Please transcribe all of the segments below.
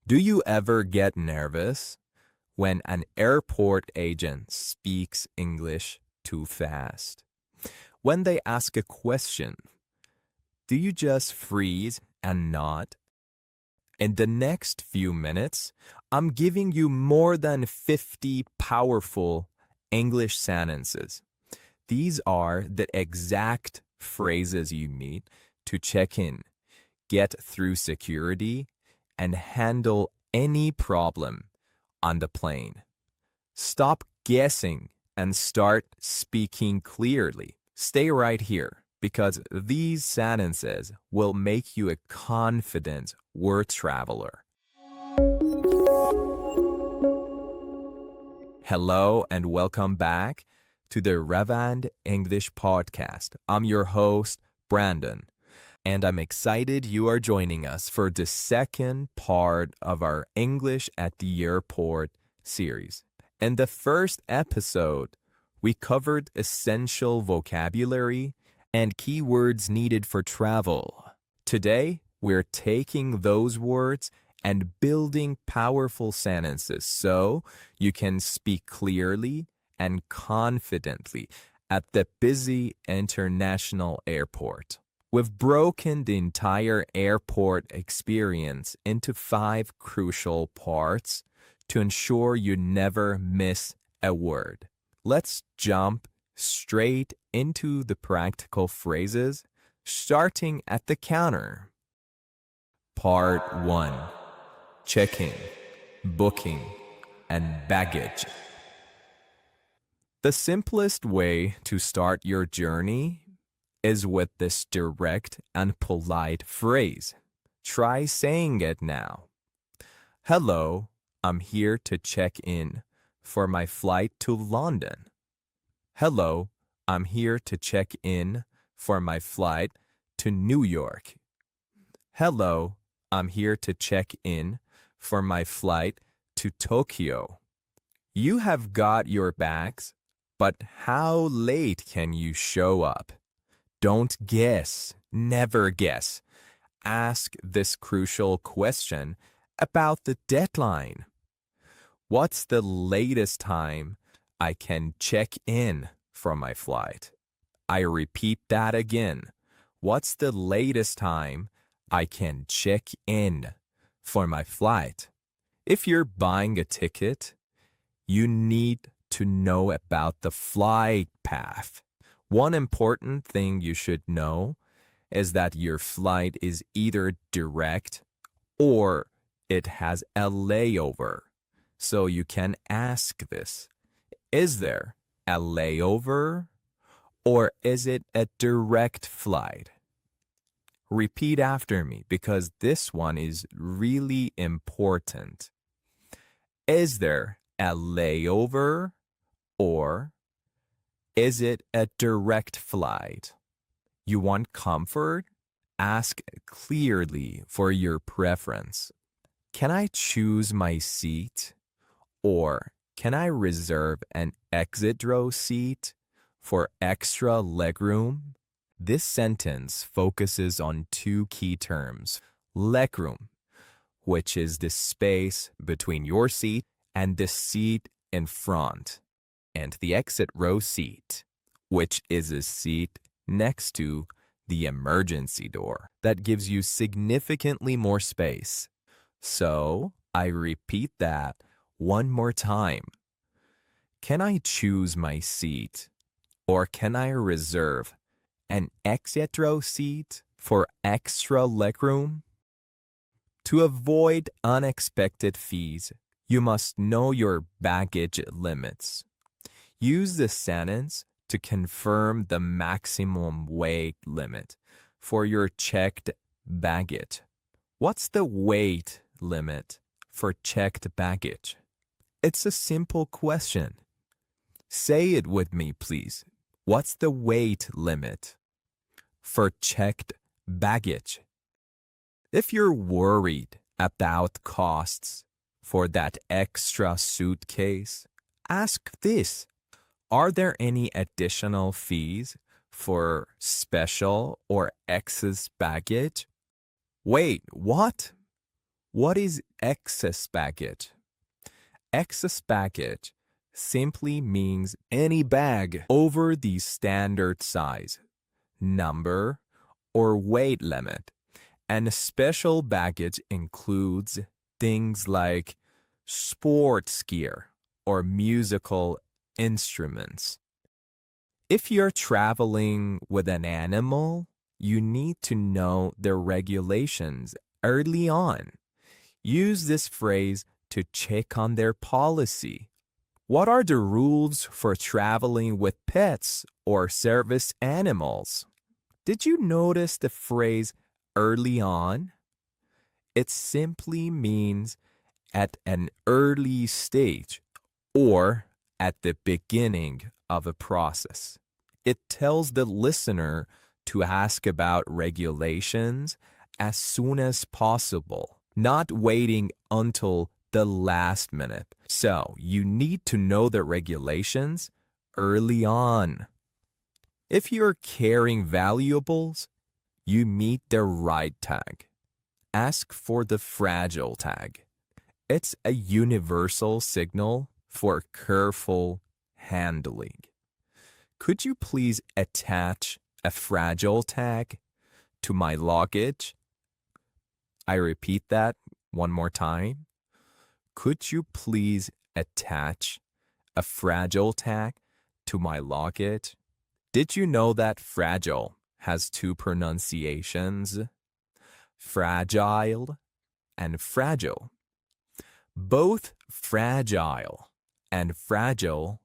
Do you ever get nervous when an airport agent speaks English too fast? When they ask a question, do you just freeze and nod? In the next few minutes, I'm giving you more than 50 powerful English sentences. These are the exact phrases you need to check in, get through security, and handle any problem on the plane. Stop guessing and start speaking clearly. Stay right here because these sentences will make you a confident word traveler. Hello and welcome back to the Ravand English Podcast. I'm your host, Brandon, and I'm excited you are joining us for the second part of our English at the Airport series. In the first episode, we covered essential vocabulary and keywords needed for travel. Today, we're taking those words and building powerful sentences so you can speak clearly and confidently at the busy international airport. We've broken the entire airport experience into 5 crucial parts to ensure you never miss a word. Let's jump straight into the practical phrases, starting at the counter. Part 1. Check-in, booking, and baggage. The simplest way to start your journey is with this direct and polite phrase. Try saying it now. Hello, I'm here to check in for my flight to London. Hello, I'm here to check in for my flight to New York. Hello, I'm here to check in for my flight to Tokyo. You have got your bags, but how late can you show up? Don't guess, never guess. Ask this crucial question about the deadline. What's the latest time I can check in for my flight? I repeat that again. What's the latest time I can check in for my flight? If you're buying a ticket, you need to know about the flight path. One important thing you should know is that your flight is either direct or it has a layover. So you can ask this. Is there a layover or is it a direct flight? Repeat after me because this one is really important. Is there a layover or is it a direct flight? You want comfort? Ask clearly for your preference. Can I choose my seat? Or can I reserve an exit row seat for extra legroom? This sentence focuses on 2 key terms. Legroom, which is the space between your seat and the seat in front, and the exit row seat, which is a seat next to the emergency door that gives you significantly more space. So, I repeat that one more time. Can I choose my seat or can I reserve an exit row seat for extra legroom? To avoid unexpected fees, you must know your baggage limits. Use this sentence to confirm the maximum weight limit for your checked baggage. What's the weight limit for checked baggage? It's a simple question. Say it with me, please. What's the weight limit for checked baggage? If you're worried about costs for that extra suitcase, ask this. Are there any additional fees for special or excess baggage? Wait, what? What is excess baggage? Excess baggage simply means any bag over the standard size, number, or weight limit. And special baggage includes things like sports gear or musical instruments. If you're traveling with an animal, you need to know the regulations early on. Use this phrase to check on their policy. What are the rules for traveling with pets or service animals? Did you notice the phrase early on? It simply means at an early stage or at the beginning of a process. It tells the listener to ask about regulations as soon as possible, not waiting until the last minute. So you need to know the regulations early on. If you're carrying valuables, you meet the right tag. Ask for the fragile tag. It's a universal signal for careful handling. Could you please attach a fragile tag to my luggage? I repeat that one more time. Could you please attach a fragile tag to my luggage? Did you know that fragile has two pronunciations? Fragile and fragile. Both fragile and fragile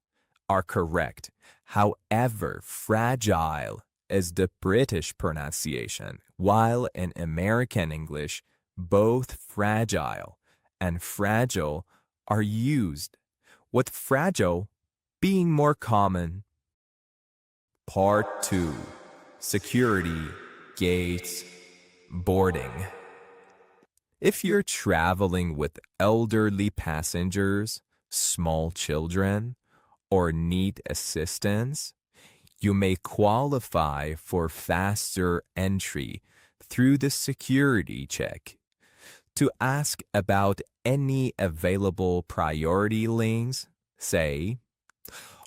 are correct. However, fragile is the British pronunciation, while in American English, both fragile and fragile are used, with fragile being more common. Part 2. Security, gates, boarding. If you're traveling with elderly passengers, small children, or need assistance, you may qualify for faster entry through the security check. To ask about any available priority lanes, say,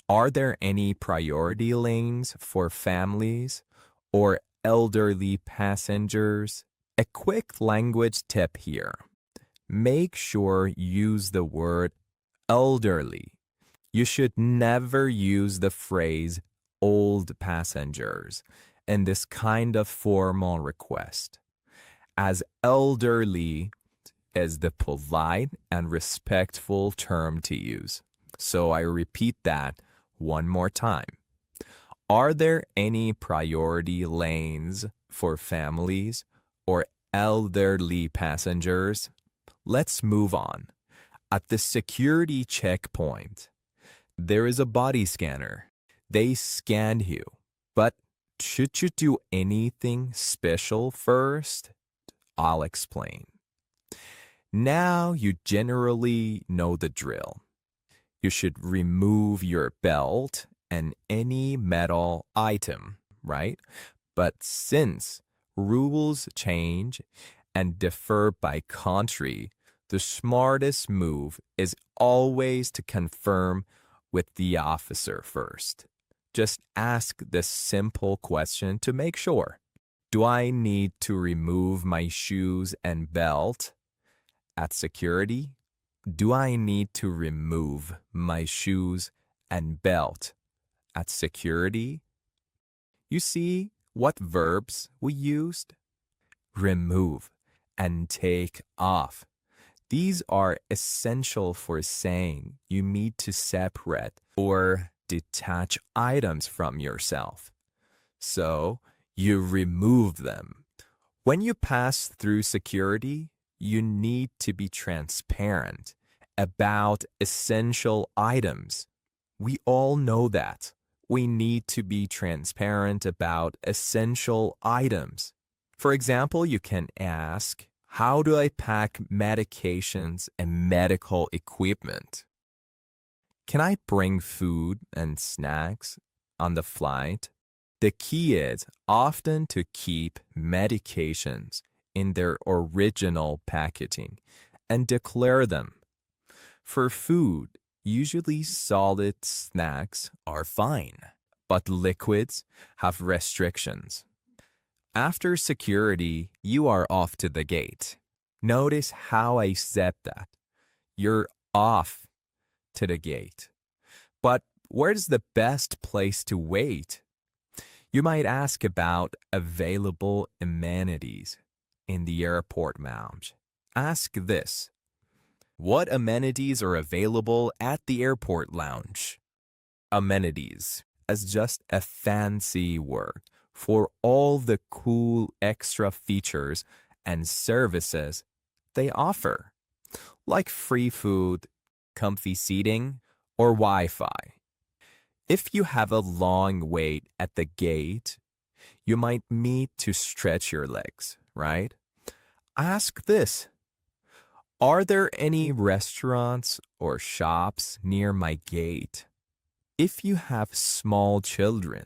are there any priority lanes for families or elderly passengers? A quick language tip here. Make sure you use the word elderly. You should never use the phrase old passengers in this kind of formal request, as elderly is the polite and respectful term to use. So I repeat that one more time. Are there any priority lanes for families or elderly passengers? Let's move on. At the security checkpoint, there is a body scanner. They scanned you, but should you do anything special first? I'll explain. Now you generally know the drill. You should remove your belt and any metal item, right? But since rules change and differ by country, the smartest move is always to confirm with the officer first. Just ask this simple question to make sure. Do I need to remove my shoes and belt? At security, do I need to remove my shoes and belt? At security, you see what verbs we used? Remove and take off. These are essential for saying you need to separate or detach items from yourself. So you remove them. When you pass through security, you need to be transparent about essential items. We all know that. We need to be transparent about essential items. For example, you can ask, how do I pack medications and medical equipment? Can I bring food and snacks on the flight? The key is often to keep medications in their original packaging and declare them. For food, usually solid snacks are fine, but liquids have restrictions. After security, you are off to the gate. Notice how I said that. You're off to the gate. But where's the best place to wait? You might ask about available amenities in the airport lounge. Ask this: what amenities are available at the airport lounge? Amenities as just a fancy word for all the cool extra features and services they offer, like free food, comfy seating, or Wi-Fi. If you have a long wait at the gate, you might need to stretch your legs, right? Ask this: are there any restaurants or shops near my gate? If you have small children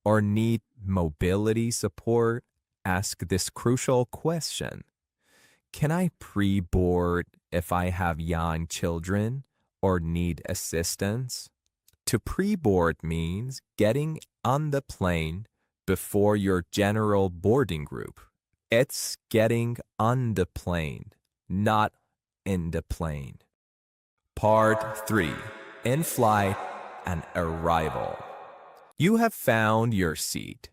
or need mobility support, ask this crucial question: can I pre-board if I have young children or need assistance? To pre-board means getting on the plane before your general boarding group. It's getting on the plane, not in the plane. Part 3. In-flight and arrival. You have found your seat.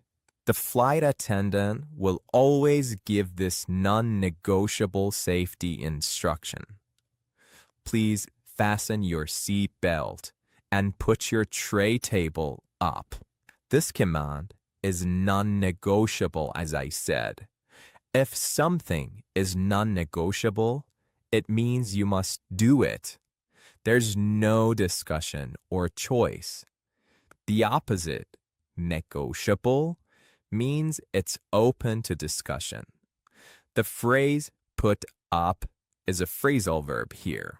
The flight attendant will always give this non-negotiable safety instruction: please fasten your seat belt and put your tray table up. This command is non-negotiable, as I said. If something is non-negotiable, it means you must do it. There's no discussion or choice. The opposite, negotiable, means it's open to discussion. The phrase put up is a phrasal verb here,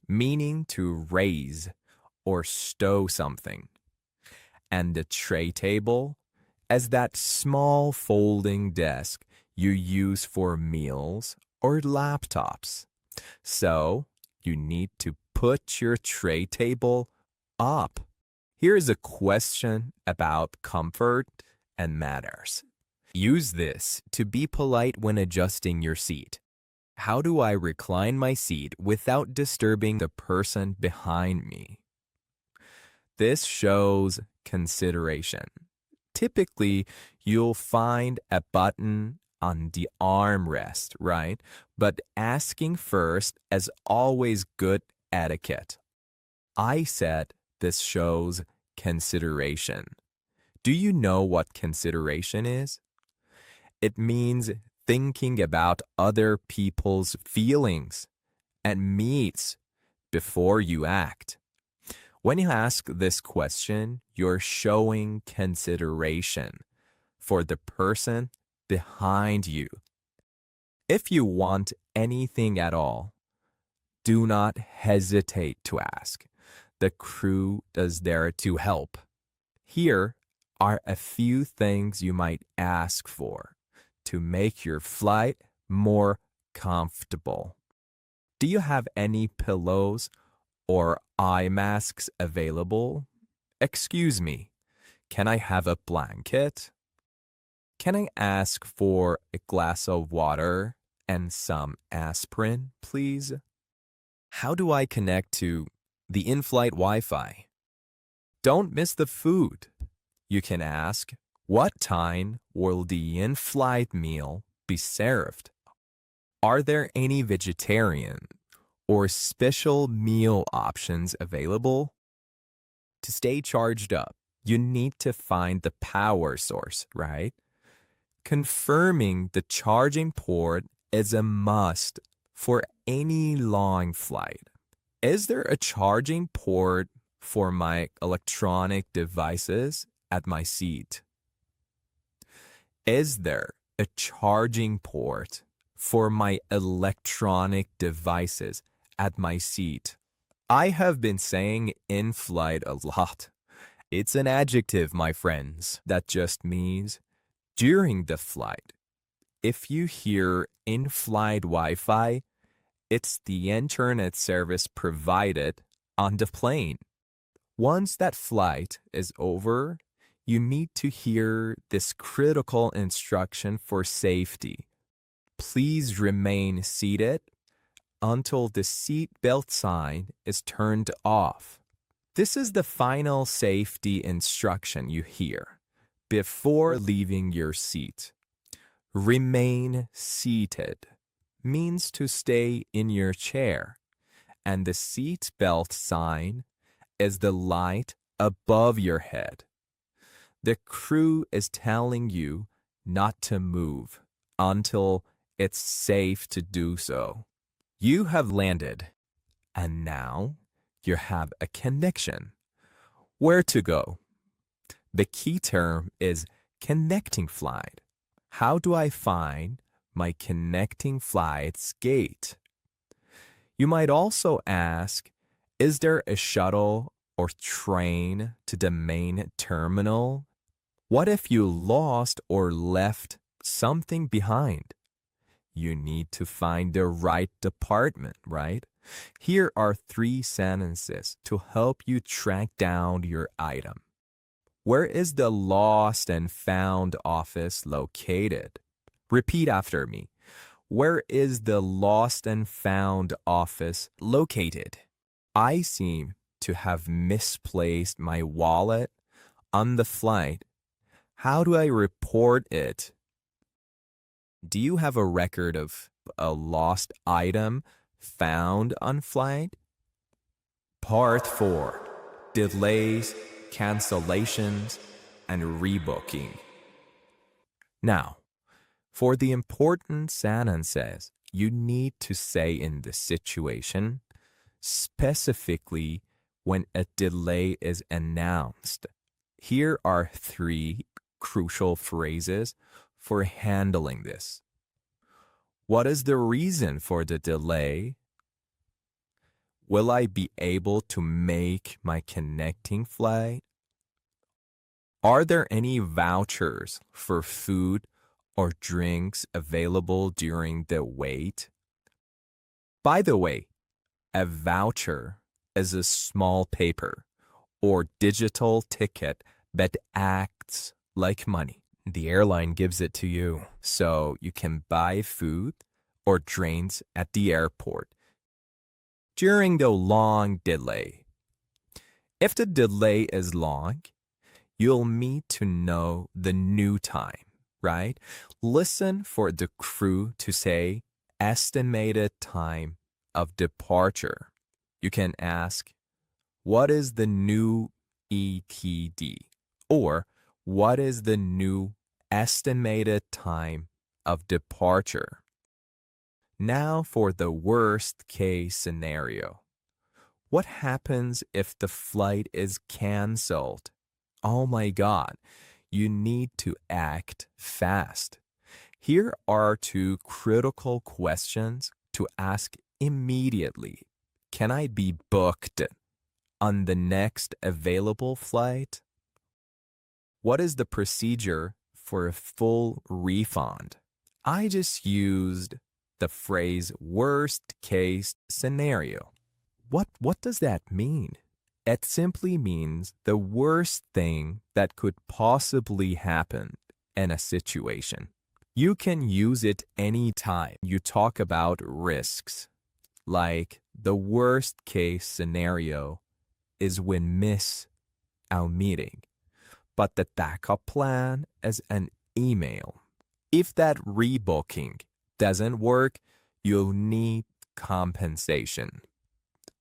meaning to raise or stow something. And the tray table as that small folding desk you use for meals or laptops. So you need to put your tray table up. Here's a question about comfort and manners. Use this to be polite when adjusting your seat. How do I recline my seat without disturbing the person behind me? This shows consideration. Typically, you'll find a button on the armrest, right? But asking first is always good etiquette. I said this shows consideration. Do you know what consideration is? It means thinking about other people's feelings and needs before you act. When you ask this question, you're showing consideration for the person behind you. If you want anything at all, do not hesitate to ask. The crew is there to help. Here are a few things you might ask for to make your flight more comfortable. Do you have any pillows or eye masks available? Excuse me, can I have a blanket? Can I ask for a glass of water and some aspirin, please? How do I connect to the in-flight Wi-Fi? Don't miss the food. You can ask, what time will the in-flight meal be served? Are there any vegetarian or special meal options available? To stay charged up, you need to find the power source, right? Confirming the charging port is a must for any long flight. Is there a charging port for my electronic devices at my seat? Is there a charging port for my electronic devices at my seat? I have been saying in flight a lot. It's an adjective, my friends, that just means during the flight. If you hear in-flight Wi-Fi, it's the internet service provided on the plane. Once that flight is over, you need to hear this critical instruction for safety. Please remain seated until the seat belt sign is turned off. This is the final safety instruction you hear before leaving your seat. Remain seated means to stay in your chair, and the seat belt sign is the light above your head. The crew is telling you not to move until it's safe to do so. You have landed, and now you have a connection. Where to go? The key term is connecting flight. How do I find my connecting flight's gate? You might also ask, is there a shuttle or train to the main terminal? What if you lost or left something behind? You need to find the right department, right? Here are 3 sentences to help you track down your item. Where is the lost and found office located? Repeat after me. Where is the lost and found office located? I seem to have misplaced my wallet on the flight. How do I report it? Do you have a record of a lost item found on flight? Part 4. Delays, cancellations, and rebooking. Now, for the important sentences you need to say in this situation, specifically when a delay is announced, here are 3 crucial phrases for handling this. What is the reason for the delay? Will I be able to make my connecting flight? Are there any vouchers for food or drinks available during the wait? By the way, a voucher is a small paper or digital ticket that acts like money. The airline gives it to you, so you can buy food or drinks at the airport during the long delay. If the delay is long, you'll need to know the new time, right? Listen for the crew to say estimated time of departure. You can ask, what is the new ETD? Or what is the new estimated time of departure? Now for the worst case scenario. What happens if the flight is canceled? Oh my God, you need to act fast. Here are 2 critical questions to ask immediately. Can I be booked on the next available flight? What is the procedure for a full refund? I just used the phrase worst case scenario. What does that mean? It simply means the worst thing that could possibly happen in a situation. You can use it anytime you talk about risks. Like the worst case scenario is when miss our meeting. But the backup plan is an email. If that rebooking doesn't work, you'll need compensation.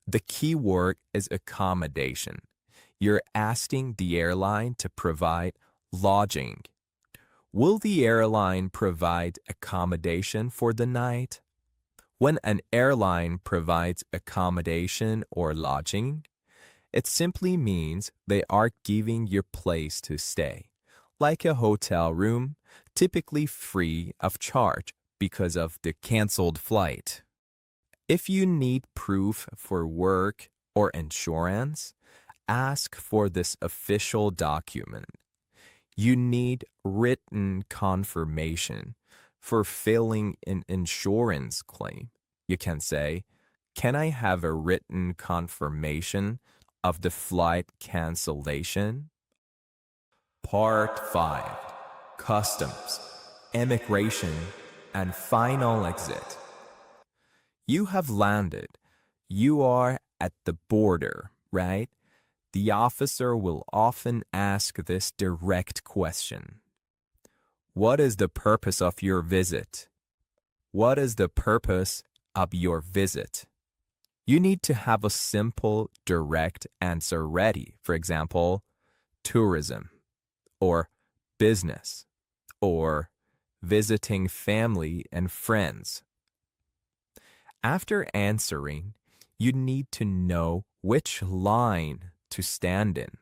The key word is accommodation. You're asking the airline to provide lodging. Will the airline provide accommodation for the night? When an airline provides accommodation or lodging, it simply means they are giving you a place to stay, like a hotel room, typically free of charge because of the canceled flight. If you need proof for work or insurance, ask for this official document. You need written confirmation For filling an insurance claim, you can say, "Can I have a written confirmation of the flight cancellation?" Part 5. Customs, Immigration, and Final Exit. You have landed. You are at the border, right? The officer will often ask this direct question. What is the purpose of your visit? What is the purpose of your visit? You need to have a simple, direct answer ready. For example, tourism, or business, or visiting family and friends. After answering, you need to know which line to stand in.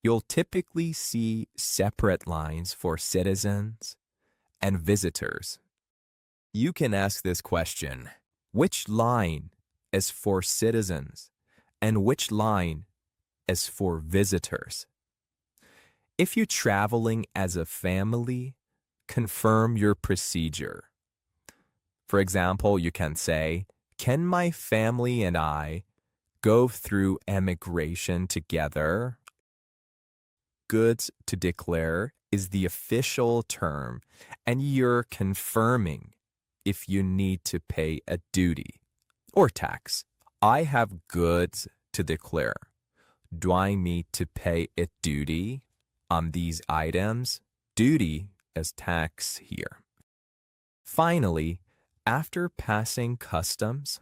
You'll typically see separate lines for citizens and visitors. You can ask this question: which line is for citizens and which line is for visitors? If you're traveling as a family, confirm your procedure. For example, you can say, "Can my family and I go through immigration together?" Goods to declare is the official term, and you're confirming if you need to pay a duty or tax. I have goods to declare. Do I need to pay a duty on these items? Duty is tax here. Finally, after passing customs,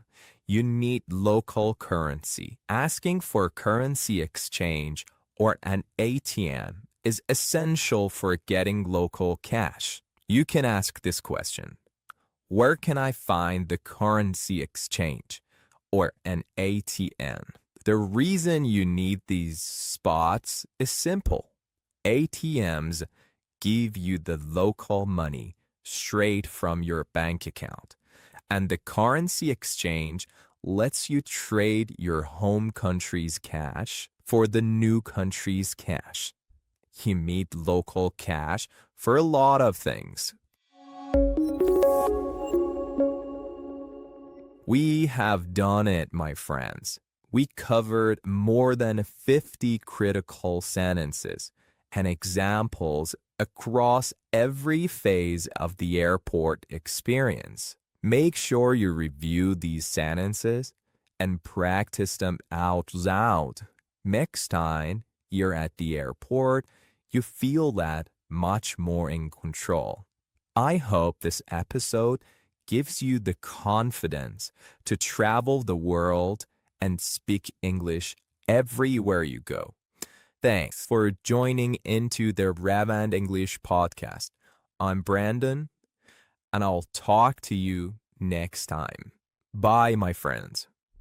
you need local currency. Asking for currency exchange or an ATM is essential for getting local cash. You can ask this question: where can I find the currency exchange or an ATM? The reason you need these spots is simple. ATMs give you the local money straight from your bank account, and the currency exchange lets you trade your home country's cash for the new country's cash. You need local cash for a lot of things. We have done it, my friends. We covered more than 50 critical sentences and examples across every phase of the airport experience. Make sure you review these sentences and practice them out loud. Next time you're at the airport, you feel that much more in control. I hope this episode gives you the confidence to travel the world and speak English everywhere you go. Thanks for joining into the Ravand English Podcast. I'm Brandon, and I'll talk to you next time. Bye, my friends.